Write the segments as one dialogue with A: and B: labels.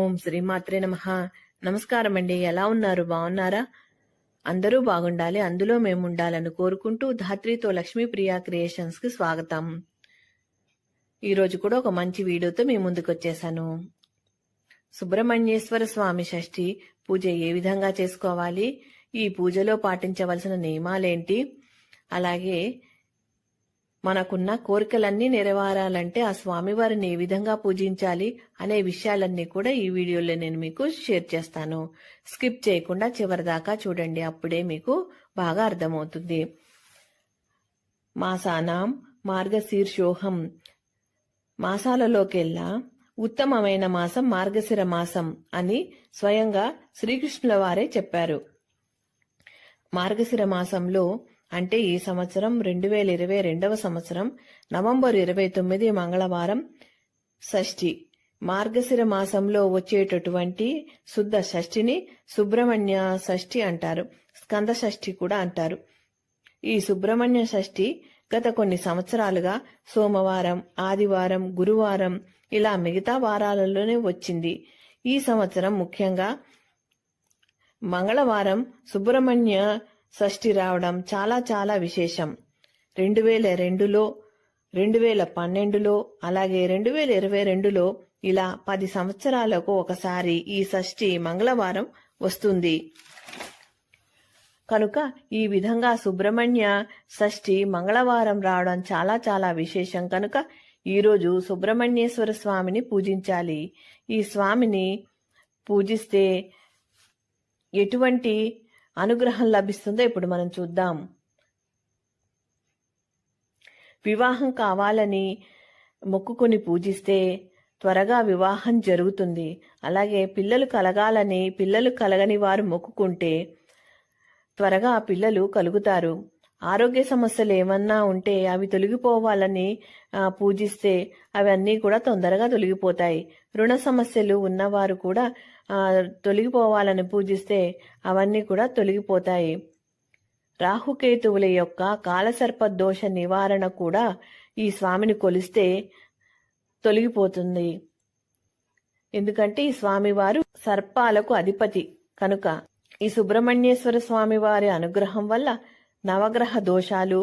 A: ఓం శ్రీమాత్రే నమః. నమస్కారం అండి. ఎలా ఉన్నారు? బాగున్నారా? అందరూ బాగుండాలి, అందులో మేము ఉండాలని కోరుకుంటూ ధాత్రితో లక్ష్మీప్రియ క్రియేషన్స్ కి స్వాగతం. ఈరోజు కూడా ఒక మంచి వీడియోతో మీ ముందుకు వచ్చేసాను. సుబ్రహ్మణ్యేశ్వర స్వామి షష్ఠి పూజ ఏ విధంగా చేసుకోవాలి, ఈ పూజలో పాటించవలసిన నియమాలేంటి, అలాగే మనకున్న కోరికలన్నీ నెరవేరాలంటే ఆ స్వామివారిని ఏ విధంగా పూజించాలి అనే విషయాలన్నీ కూడా ఈ వీడియోలో నేను మీకు షేర్ చేస్తాను. స్కిప్ చేయకుండా చివరిదాకా చూడండి, అప్పుడే మీకు బాగా అర్థమవుతుంది. మాసానాం మార్గశీర్షోహం, మాసాలలోకెల్లా ఉత్తమమైన మాసం మార్గశిర మాసం అని స్వయంగా శ్రీకృష్ణుల వారే చెప్పారు. మార్గశిర మాసంలో అంటే ఈ సంవత్సరం 2022వ సంవత్సరం నవంబర్ 29 మంగళవారం షష్ఠి. మార్గశిర మాసంలో వచ్చేటటువంటి శుద్ధ షష్ఠిని సుబ్రహ్మణ్య షష్ఠి అంటారు, స్కంద షష్ఠి కూడా అంటారు. ఈ సుబ్రహ్మణ్య షష్ఠి గత కొన్ని సంవత్సరాలుగా సోమవారం, ఆదివారం, గురువారం ఇలా మిగతా వారాలలోనే వచ్చింది. ఈ సంవత్సరం ముఖ్యంగా మంగళవారం సుబ్రహ్మణ్య షష్ఠి రావడం చాలా చాలా విశేషం. 2002లో, 2012లో, అలాగే 2022లో ఇలా 10 సంవత్సరాలకు ఒకసారి ఈ షష్ఠి మంగళవారం వస్తుంది. కనుక ఈ విధంగా సుబ్రహ్మణ్య షష్ఠి మంగళవారం రావడం చాలా చాలా విశేషం. కనుక ఈరోజు సుబ్రహ్మణ్యేశ్వర స్వామిని పూజించాలి. ఈ స్వామిని పూజిస్తే ఎటువంటి అనుగ్రహం లభిస్తుందో ఇప్పుడు మనం చూద్దాం. వివాహం కావాలని మొక్కుకొని పూజిస్తే త్వరగా వివాహం జరుగుతుంది. అలాగే పిల్లలు కలగాలని, పిల్లలు కలగని వారు మొక్కుకుంటే త్వరగా పిల్లలు కలుగుతారు. ఆరోగ్య సమస్యలు ఏమన్నా ఉంటే అవి తొలగిపోవాలని పూజిస్తే అవన్నీ కూడా తొందరగా తొలగిపోతాయి. రుణ సమస్యలు ఉన్నవారు కూడా తొలగిపోవాలని పూజిస్తే అవన్నీ కూడా తొలగిపోతాయి. రాహుకేతువుల యొక్క కాలసర్ప దోష నివారణ కూడా ఈ స్వామిని కొలిస్తే తొలగిపోతుంది. ఎందుకంటే ఈ స్వామివారు సర్పాలకు అధిపతి కనుక ఈ సుబ్రహ్మణ్యేశ్వర స్వామి వారి అనుగ్రహం వల్ల నవగ్రహ దోషాలు,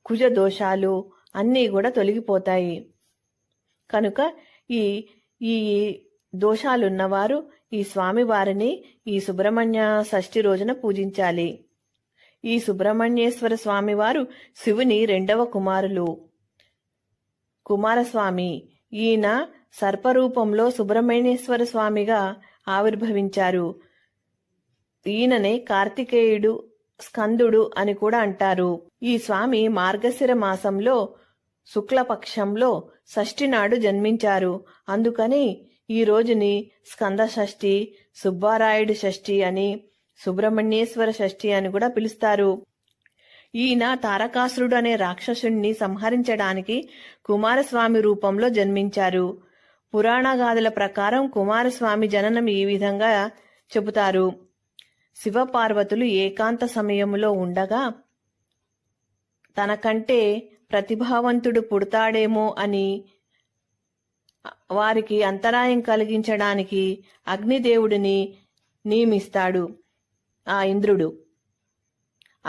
A: కుజ దోషాలు అన్నీ కూడా తొలగిపోతాయి. కనుక ఈ దోషాలున్నవారు ఈ స్వామివారిని ఈ సుబ్రహ్మణ్య షష్ఠి రోజున పూజించాలి. ఈ సుబ్రహ్మణ్యేశ్వర స్వామివారు శివుని 2వ కుమారస్వామి. ఈయన సర్పరూపంలో సుబ్రహ్మణ్యేశ్వర స్వామిగా ఆవిర్భవించారు. ఈయననే కార్తికేయుడు, స్కందుడు అని కూడా అంటారు. ఈ స్వామి మార్గశిర మాసంలో శుక్లపక్షంలో షష్ఠి నాడు జన్మించారు. అందుకని ఈ రోజుని స్కంద షష్ఠి, సుబ్బారాయుడు షష్ఠి అని, సుబ్రహ్మణ్యేశ్వర షష్ఠి అని కూడా పిలుస్తారు. ఈయన తారకాసురుడు అనే రాక్షసుణ్ణి సంహరించడానికి కుమారస్వామి రూపంలో జన్మించారు. పురాణగాథల ప్రకారం కుమారస్వామి జననం ఈ విధంగా చెబుతారు. శివపార్వతులు ఏకాంత సమయంలో ఉండగా తనకంటే ప్రతిభావంతుడు పుడతాడేమో అని వారికి అంతరాయం కలిగించడానికి అగ్నిదేవుడిని నియమిస్తాడు ఆ ఇంద్రుడు.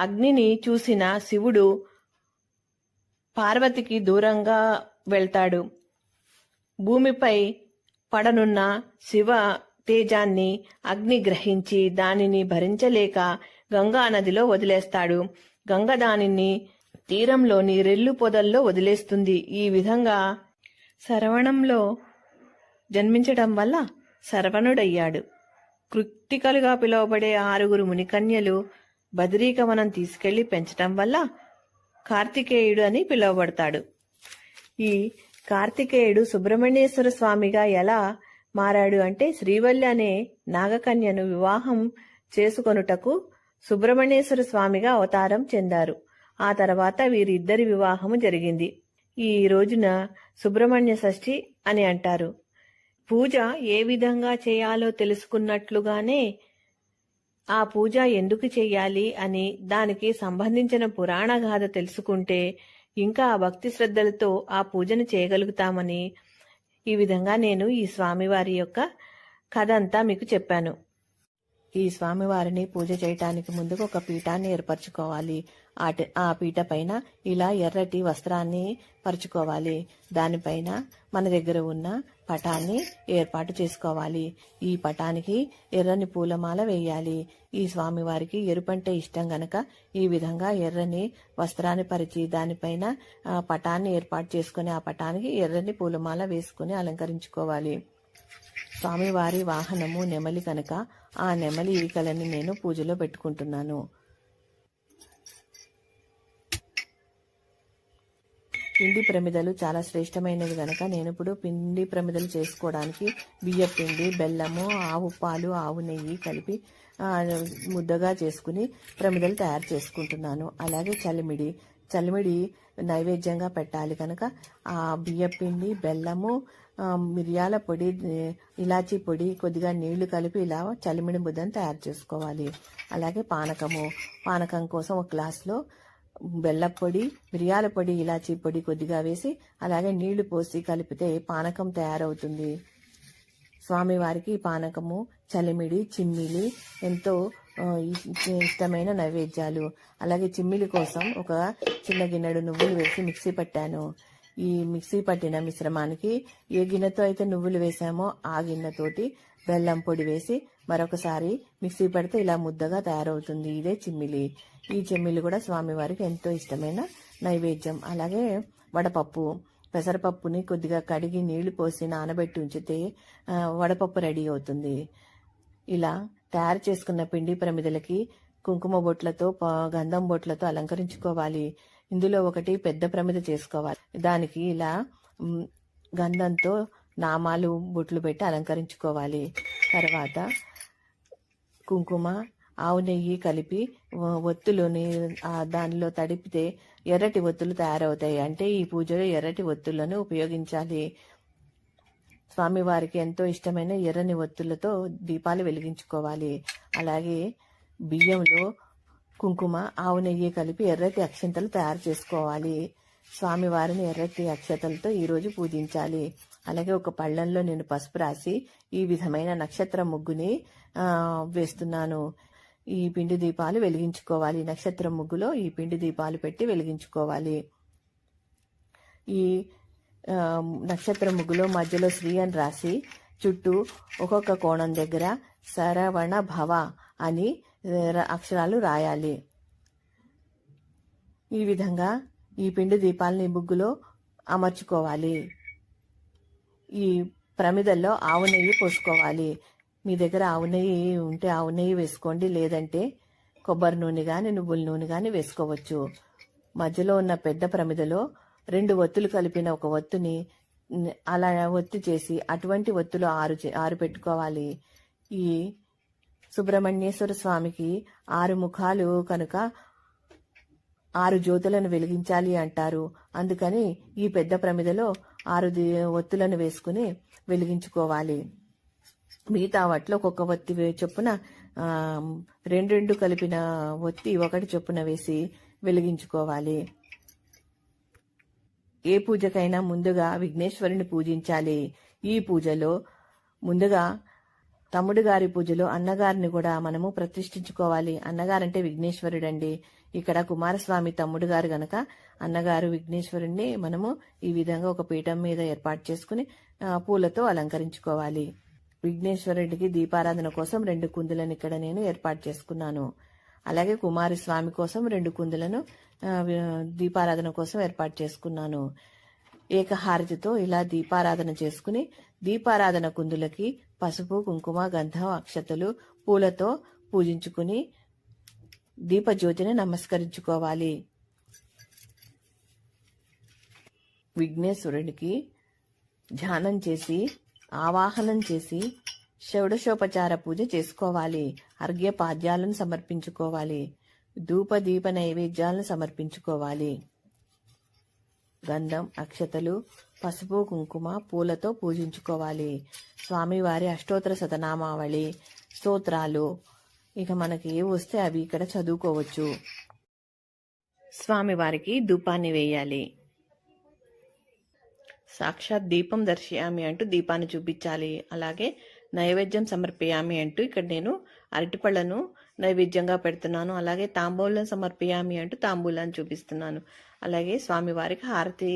A: అగ్నిని చూసిన శివుడు పార్వతికి దూరంగా వెళ్తాడు. భూమిపై పడనున్న శివ తేజాన్ని అగ్ని గ్రహించి దానిని భరించలేక గంగా నదిలో వదిలేస్తాడు. గంగ దానిని తీరంలోని రెల్లు పొదల్లో వదిలేస్తుంది. ఈ విధంగా శరవణంలో జన్మించడం వల్ల శరవణుడయ్యాడు. కృత్తికలుగా పిలువబడే 6 మునికన్యలు బదరీకవనం తీసుకెళ్లి పెంచటం వల్ల కార్తికేయుడు అని పిలువబడతాడు. ఈ కార్తికేయుడు సుబ్రహ్మణ్యేశ్వర స్వామిగా ఎలా మారాడు అంటే శ్రీవల్లి అనే నాగకన్యను వివాహం చేసుకొనుటకు సుబ్రహ్మణ్యేశ్వర స్వామిగా అవతారం చెందారు. ఆ తర్వాత వీరిద్దరి వివాహము జరిగింది. ఈ రోజున సుబ్రహ్మణ్య షష్ఠి అని అంటారు. పూజ ఏ విధంగా చేయాలో తెలుసుకున్నట్లుగానే ఆ పూజ ఎందుకు చెయ్యాలి అని దానికి సంబంధించిన పురాణ గాథ తెలుసుకుంటే ఇంకా భక్తి శ్రద్ధలతో ఆ పూజను చేయగలుగుతామని ఈ విధంగా నేను ఈ స్వామివారి యొక్క కథ అంతా మీకు చెప్పాను. ఈ స్వామివారిని పూజ చేయటానికి ముందుగా ఒక పీఠాన్ని ఏర్పరచుకోవాలి. ఆ పీట పైన ఇలా ఎర్రటి వస్త్రాన్ని పరుచుకోవాలి. దానిపైన మన దగ్గర ఉన్న పటాన్ని ఏర్పాటు చేసుకోవాలి. ఈ పటానికి ఎర్రని పూలమాల వేయాలి. ఈ స్వామివారికి ఎరుపంటే ఇష్టం గనక ఈ విధంగా ఎర్రని వస్త్రాన్ని పరిచి దానిపైన పటాన్ని ఏర్పాటు చేసుకుని ఆ పటానికి ఎర్రని పూలమాల వేసుకుని అలంకరించుకోవాలి. స్వామివారి వాహనము నెమలి కనుక ఆ నెమలి ఈకలని నేను పూజలో పెట్టుకుంటున్నాను. పిండి ప్రమిదలు చాలా శ్రేష్టమైనవి గనక నేను ఇప్పుడు పిండి ప్రమిదలు చేసుకోవడానికి బియ్యం పిండి, బెల్లము, ఆవు పాలు, ఆవు నెయ్యి కలిపి ముద్దగా చేసుకుని ప్రమిదలు తయారు చేసుకుంటున్నాను. అలాగే చలిమిడి నైవేద్యంగా పెట్టాలి కనుక ఆ బియ్యం పిండి, బెల్లము, మిరియాల పొడి, ఇలాచీ పొడి, కొద్దిగా నీళ్లు కలిపి ఇలా చలిమిడి ముద్దను తయారు చేసుకోవాలి. అలాగే పానకం కోసం ఒక గ్లాసులో బెల్లం పొడి, మిరియాల పొడి, ఇలాచీ పొడి కొద్దిగా వేసి అలాగే నీళ్లు పోసి కలిపితే పానకం తయారవుతుంది. స్వామివారికి పానకము, చలిమిడి, చిమ్మిలి ఎంతో ఇష్టమైన నైవేద్యాలు. అలాగే చిమ్మిలి కోసం ఒక చిన్న గిన్నెడు నువ్వులు వేసి మిక్సీ పట్టాను. ఈ మిక్సీ పట్టిన మిశ్రమానికి ఏ గిన్నెతో అయితే నువ్వులు వేసామో ఆ గిన్నెతోటి బెల్లం పొడి వేసి మరొకసారి మిక్సీ పడితే ఇలా ముద్దగా తయారవుతుంది. ఇదే చిమ్మిలి. ఈ చిమ్మిలి కూడా స్వామివారికి ఎంతో ఇష్టమైన నైవేద్యం. అలాగే వడపప్పు, పెసరపప్పుని కొద్దిగా కడిగి నీళ్లు పోసి నానబెట్టి ఉంచితే వడపప్పు రెడీ అవుతుంది. ఇలా తయారు చేసుకున్న పిండి ప్రమిదలకి కుంకుమ బొట్లతో, గంధం బొట్లతో అలంకరించుకోవాలి. ఇందులో ఒకటి పెద్ద ప్రమిద చేసుకోవాలి. దానికి ఇలా గంధంతో నామాలు, బొట్లు పెట్టి అలంకరించుకోవాలి. తర్వాత కుంకుమ, ఆవు నెయ్యి కలిపి ఒత్తులని దానిలో తడిపితే ఎర్రటి ఒత్తులు తయారవుతాయి. అంటే ఈ పూజలో ఎర్రటి ఒత్తులను ఉపయోగించాలి. స్వామివారికి ఎంతో ఇష్టమైన ఎర్రని ఒత్తులతో దీపాలు వెలిగించుకోవాలి. అలాగే బియ్యంలో కుంకుమ, ఆవు నెయ్యి కలిపి ఎర్రటి అక్షంతలు తయారు చేసుకోవాలి. స్వామివారిని ఎర్రటి అక్షతలతో ఈరోజు పూజించాలి. అలాగే ఒక పళ్ళెంలో నేను పసుపు రాసి ఈ విధమైన నక్షత్ర ముగ్గుని వేస్తున్నాను. ఈ పిండి దీపాలు వెలిగించుకోవాలి. నక్షత్రం ముగ్గులో ఈ పిండి దీపాలు పెట్టి వెలిగించుకోవాలి. ఈ నక్షత్ర ముగ్గులో మధ్యలో శ్రీ అని రాసి చుట్టూ ఒక్కొక్క కోణం దగ్గర శరవణ భవ అని అక్షరాలు రాయాలి. ఈ విధంగా ఈ పిండి దీపాలని ముగ్గులో అమర్చుకోవాలి. ఈ ప్రమిదల్లో ఆవు నెయ్యి పోసుకోవాలి. మీ దగ్గర ఆవు నెయ్యి ఉంటే ఆవు నెయ్యి వేసుకోండి, లేదంటే కొబ్బరి నూనె కానీ నువ్వుల నూనె కానీ వేసుకోవచ్చు. మధ్యలో ఉన్న పెద్ద ప్రమిదలో 2 ఒత్తులు కలిపిన ఒక ఒత్తుని అలా ఒత్తి చేసి అటువంటి ఒత్తులు 6 పెట్టుకోవాలి. ఈ సుబ్రహ్మణ్యేశ్వర స్వామికి 6 ముఖాలు కనుక 6 జ్యోతులను వెలిగించాలి అంటారు. అందుకని ఈ పెద్ద ప్రమిదలో 6 ఒత్తులను వేసుకుని వెలిగించుకోవాలి. మిగతా వాటిలో ఒక్కొక్క ఒత్తి చొప్పున 2 కలిపిన ఒత్తి 1 చొప్పున వేసి వెలిగించుకోవాలి. ఏ పూజకైనా ముందుగా విఘ్నేశ్వరుని పూజించాలి. ఈ పూజలో ముందుగా తమ్ముడు గారి పూజలో అన్నగారిని కూడా మనము ప్రతిష్ఠించుకోవాలి. అన్నగారంటే విఘ్నేశ్వరుడండి. ఇక్కడ కుమారస్వామి తమ్ముడు గారు గనక అన్నగారు విఘ్నేశ్వరుణ్ణి మనము ఈ విధంగా ఒక పీఠం మీద ఏర్పాటు చేసుకుని పూలతో అలంకరించుకోవాలి. విఘ్నేశ్వరుడికి దీపారాధన కోసం 2 కుందులను ఇక్కడ నేను ఏర్పాటు చేసుకున్నాను. అలాగే కుమారస్వామి కోసం 2 కుందులను దీపారాధన కోసం ఏర్పాటు చేసుకున్నాను. ఏకహారతితో ఇలా దీపారాధన చేసుకుని దీపారాధన కుందులకి పసుపు, కుంకుమ, గంధం, అక్షతలు, పూలతో పూజించుకుని దీపజ్యోతిని నమస్కరించుకోవాలి. విఘ్నేశ్వరుడికి ధ్యానం చేసి ఆవాహనం చేసి షోడశోపచార పూజ చేసుకోవాలి. అర్ఘ్యపాద్యాలను సమర్పించుకోవాలి. ధూప దీప నైవేద్యాలను సమర్పించుకోవాలి. గంధం, అక్షతలు, పసుపు, కుంకుమ, పూలతో పూజించుకోవాలి. స్వామివారి అష్టోత్తర శతనామావళి, స్తోత్రాలు ఇక మనకి ఏ వస్తే అవి ఇక్కడ చదువుకోవచ్చు. స్వామివారికి ధూపాన్ని వేయాలి. సాక్షాత్ దీపం దర్శయామి అంటూ దీపాన్ని చూపించాలి. అలాగే నైవేద్యం సమర్పయామి అంటూ ఇక్కడ నేను అరటిపళ్ళను నైవేద్యంగా పెడుతున్నాను. అలాగే తాంబూలం సమర్పయామి అంటూ తాంబూలాన్ని చూపిస్తున్నాను. అలాగే స్వామివారికి హారతి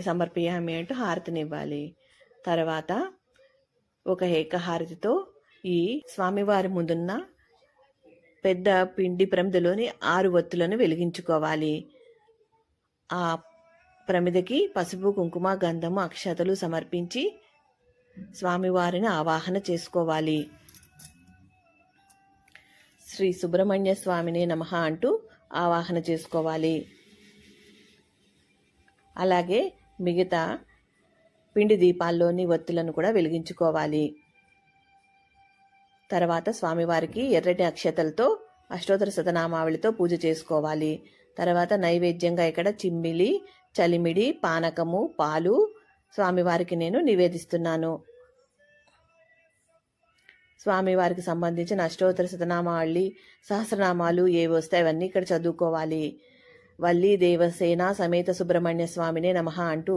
A: సమర్పయామి అంటూ హారతినివ్వాలి. తర్వాత ఒక ఏకహారతితో ఈ స్వామివారి ముందున్న పెద్ద పిండి ప్రమిదలోని 6 ఒత్తులను వెలిగించుకోవాలి. ఆ ప్రమిదకి పసుపు, కుంకుమ, గంధము, అక్షతలు సమర్పించి స్వామివారిని ఆవాహన చేసుకోవాలి. శ్రీ సుబ్రహ్మణ్య స్వామినే నమః అంటూ ఆవాహన చేసుకోవాలి. అలాగే మిగతా పిండి దీపాల్లోని ఒత్తులను కూడా వెలిగించుకోవాలి. తర్వాత స్వామివారికి ఎర్రటి అక్షతలతో అష్టోత్తర శతనామావళితో పూజ చేసుకోవాలి. తర్వాత నైవేద్యంగా ఇక్కడ చిమ్మిలి, చలిమిడి, పానకము, పాలు స్వామివారికి నేను నివేదిస్తున్నాను. స్వామివారికి సంబంధించిన అష్టోత్తర శతనామావళి, సహస్రనామాలు ఏవి వస్తాయి అవన్నీ ఇక్కడ చదువుకోవాలి. వల్లి దేవసేన సమేత సుబ్రహ్మణ్య స్వామినే నమః అంటూ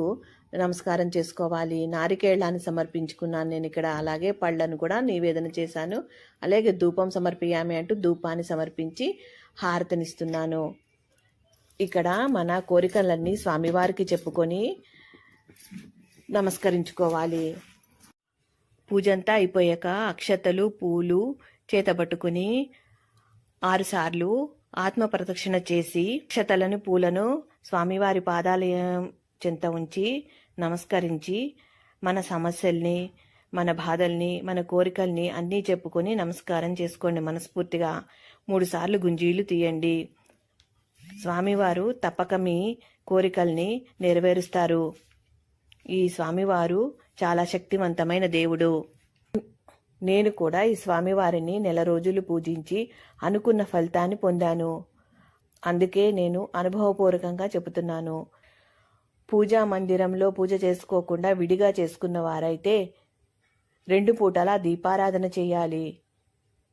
A: నమస్కారం చేసుకోవాలి. నారికేళ్లాన్ని సమర్పించుకున్నాను నేను ఇక్కడ. అలాగే పళ్ళను కూడా నివేదన చేశాను. అలాగే ధూపం సమర్పయామి అంటూ ధూపాన్ని సమర్పించి హారతినిస్తున్నాను. ఇక్కడ మన కోరికలన్నీ స్వామివారికి చెప్పుకొని నమస్కరించుకోవాలి. పూజంతా అయిపోయాక అక్షతలు, పూలు చేతబట్టుకుని 6 సార్లు ఆత్మ ప్రదక్షిణ చేసి అక్షతలను, పూలను స్వామివారి పాదాల చెంత ఉంచి నమస్కరించి మన సమస్యల్ని, మన బాధల్ని, మన కోరికల్ని అన్నీ చెప్పుకొని నమస్కారం చేసుకోండి. మనస్ఫూర్తిగా 3 సార్లు గుంజీలు తీయండి. స్వామివారు తప్పక మీ కోరికల్ని నెరవేరుస్తారు. ఈ స్వామివారు చాలా శక్తివంతమైన దేవుడు. నేను కూడా ఈ స్వామివారిని 1 నెల రోజులు పూజించి అనుకున్న ఫలితాన్ని పొందాను. అందుకే నేను అనుభవపూర్వకంగా చెబుతున్నాను. పూజా మందిరంలో పూజ చేసుకోకుండా విడిగా చేసుకున్న వారైతే 2 పూటలా దీపారాధన చేయాలి.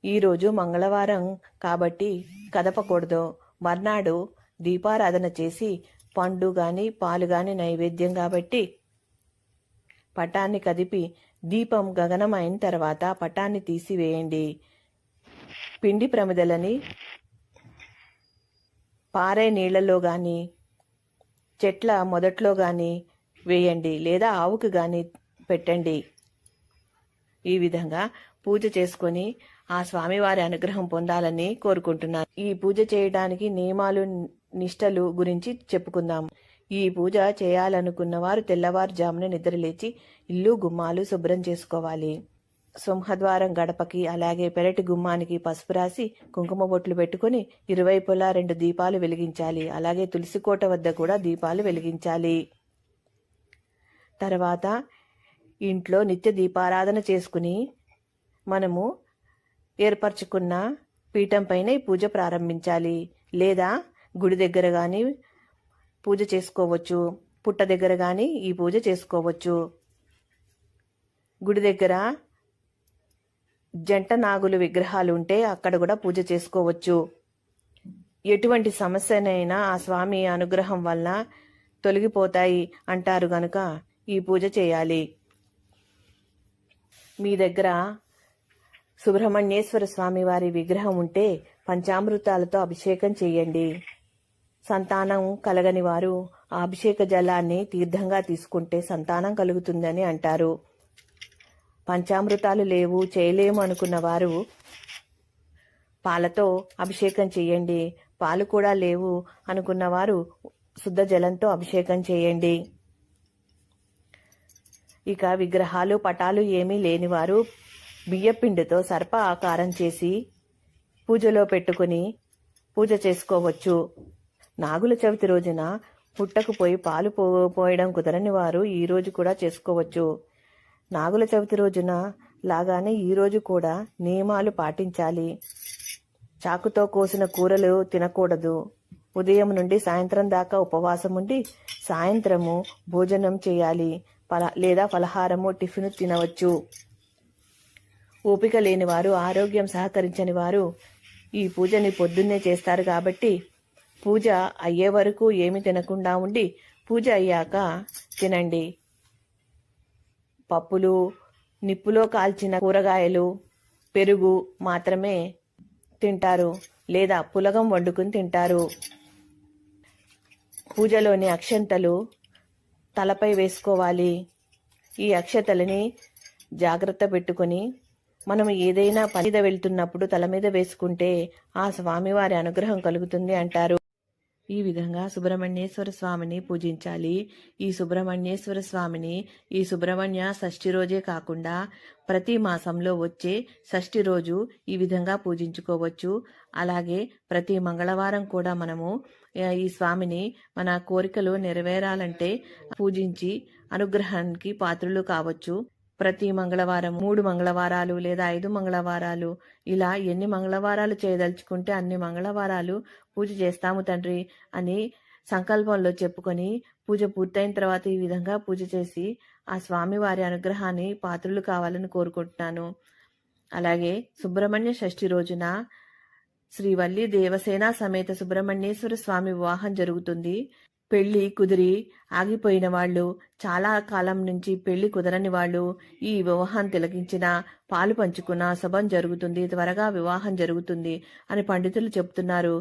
A: ఈరోజు మంగళవారం కాబట్టి కదపకూడదు. మర్నాడు దీపారాధన చేసి పండు గాని పాలు గాని నైవేద్యం కాబట్టి పటాన్ని కదిపి దీపం గగనం అయిన తర్వాత పటాన్ని తీసివేయండి. పిండి ప్రమిదలని పారే నీళ్లలో గాని, చెట్ల మొదట్లో గాని వేయండి, లేదా ఆవుకు గాని పెట్టండి. ఈ విధంగా పూజ చేసుకొని ఆ స్వామివారి అనుగ్రహం పొందాలని కోరుకుంటున్నాను. ఈ పూజ చేయడానికి నియమాలు, నిష్టలు గురించి చెప్పుకుందాం. ఈ పూజ చేయాలనుకున్న వారు తెల్లవారుజామున నిద్రలేచి ఇల్లు, గుమ్మాలు శుభ్రం చేసుకోవాలి. సింహద్వారం గడపకి, అలాగే పెరటి గుమ్మానికి పసుపు రాసి కుంకుమ బొట్లు పెట్టుకుని ఇరువైపులా 2 దీపాలు వెలిగించాలి. అలాగే తులసి కోట వద్ద కూడా దీపాలు వెలిగించాలి. తర్వాత ఇంట్లో నిత్య దీపారాధన చేసుకుని మనము ఏర్పరచుకున్న పీఠం పైన ఈ పూజ ప్రారంభించాలి. లేదా గుడి దగ్గర కానీ పూజ చేసుకోవచ్చు, పుట్ట దగ్గర కానీ ఈ పూజ చేసుకోవచ్చు. గుడి దగ్గర జంట నాగులు విగ్రహాలు ఉంటే అక్కడ కూడా పూజ చేసుకోవచ్చు. ఎటువంటి సమస్యనైనా ఆ స్వామి అనుగ్రహం వల్ల తొలగిపోతాయి అంటారు గనుక ఈ పూజ చేయాలి. మీ దగ్గర సుబ్రహ్మణ్యేశ్వర స్వామి వారి విగ్రహం ఉంటే పంచామృతాలతో అభిషేకం చేయండి. సంతానం కలగని వారు ఆ అభిషేక జలాన్ని తీర్థంగా తీసుకుంటే సంతానం కలుగుతుందని అంటారు. పంచామృతాలు లేవు, చేయలేము అనుకున్న వారు పాలతో అభిషేకం చేయండి. పాలు కూడా లేవు అనుకున్న వారు శుద్ధ జలంతో అభిషేకం చేయండి. ఇక విగ్రహాలు, పటాలు ఏమీ లేనివారు బియ్యపిండితో సర్ప ఆకారం చేసి పూజలో పెట్టుకుని పూజ చేసుకోవచ్చు. నాగుల చవితి రోజున పుట్టకు పోయి పాలు పోయడం కుదరని వారు ఈ రోజు కూడా చేసుకోవచ్చు. నాగుల చవితి రోజున లాగానే ఈ రోజు కూడా నియమాలు పాటించాలి. చాకుతో కోసిన కూరలు తినకూడదు. ఉదయం నుండి సాయంత్రం దాకా ఉపవాసం ఉండి సాయంత్రము భోజనం చేయాలి. లేదా ఫలహారము, టిఫిన్ తినవచ్చు. ఓపిక లేని వారు, ఆరోగ్యం సహకరించని వారు ఈ పూజని పొద్దున్నే చేస్తారు కాబట్టి పూజ అయ్యే వరకు ఏమి తినకుండా ఉండి పూజ అయ్యాక తినండి. పప్పులు, నిప్పులో కాల్చిన కూరగాయలు, పెరుగు మాత్రమే తింటారు, లేదా పులగం వండుకుని తింటారు. పూజలోని అక్షంతలు తలపై వేసుకోవాలి. ఈ అక్షతలని జాగ్రత్త పెట్టుకొని మనం ఏదైనా పని మీద వెళ్తున్నప్పుడు తల మీద వేసుకుంటే ఆ స్వామివారి అనుగ్రహం కలుగుతుంది అంటారు. ఈ విధంగా సుబ్రహ్మణ్యేశ్వర స్వామిని పూజించాలి. ఈ సుబ్రహ్మణ్యేశ్వర స్వామిని ఈ సుబ్రహ్మణ్య షష్ఠి రోజే కాకుండా ప్రతి మాసంలో వచ్చే షష్ఠి రోజు ఈ విధంగా పూజించుకోవచ్చు. అలాగే ప్రతి మంగళవారం కూడా మనము ఈ స్వామిని మన కోరికలు నెరవేరాలంటే పూజించి అనుగ్రహానికి పాత్రులు కావచ్చు. ప్రతి మంగళవారం 3 మంగళవారాలు లేదా 5 మంగళవారాలు ఇలా ఎన్ని మంగళవారాలు చేయదలుచుకుంటే అన్ని మంగళవారాలు పూజ చేస్తాము తండ్రి అని సంకల్పంలో చెప్పుకొని పూజ పూర్తయిన తర్వాత ఈ విధంగా పూజ చేసి ఆ స్వామివారి అనుగ్రహాన్ని పాత్రులు కావాలని కోరుకుంటున్నాను. అలాగే సుబ్రహ్మణ్య షష్ఠి రోజున శ్రీ వల్లి దేవసేన సమేత సుబ్రహ్మణ్యేశ్వర స్వామి వివాహం జరుగుతుంది. పెళ్లి కుదిరి ఆగిపోయిన వాళ్ళు, చాలా కాలం నుంచి పెళ్లి కుదరని వాళ్ళు ఈ వివాహం తిలకించిన, పాలు పంచుకున్న శుభం జరుగుతుంది, త్వరగా వివాహం జరుగుతుంది అని పండితులు చెప్తున్నారు.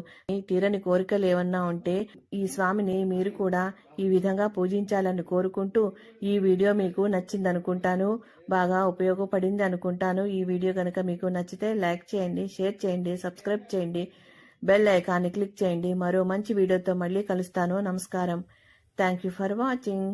A: తీరని కోరికలు ఏమన్నా ఉంటే ఈ స్వామిని మీరు కూడా ఈ విధంగా పూజించాలని కోరుకుంటూ ఈ వీడియో మీకు నచ్చింది అనుకుంటాను, బాగా ఉపయోగపడింది అనుకుంటాను. ఈ వీడియో కనుక మీకు నచ్చితే లైక్ చేయండి, షేర్ చేయండి, సబ్స్క్రైబ్ చేయండి, బెల్ ఐకాన్ని క్లిక్ చేయండి. మరో మంచి వీడియోతో మళ్ళీ కలుస్తాను. నమస్కారం. Thank you for watching.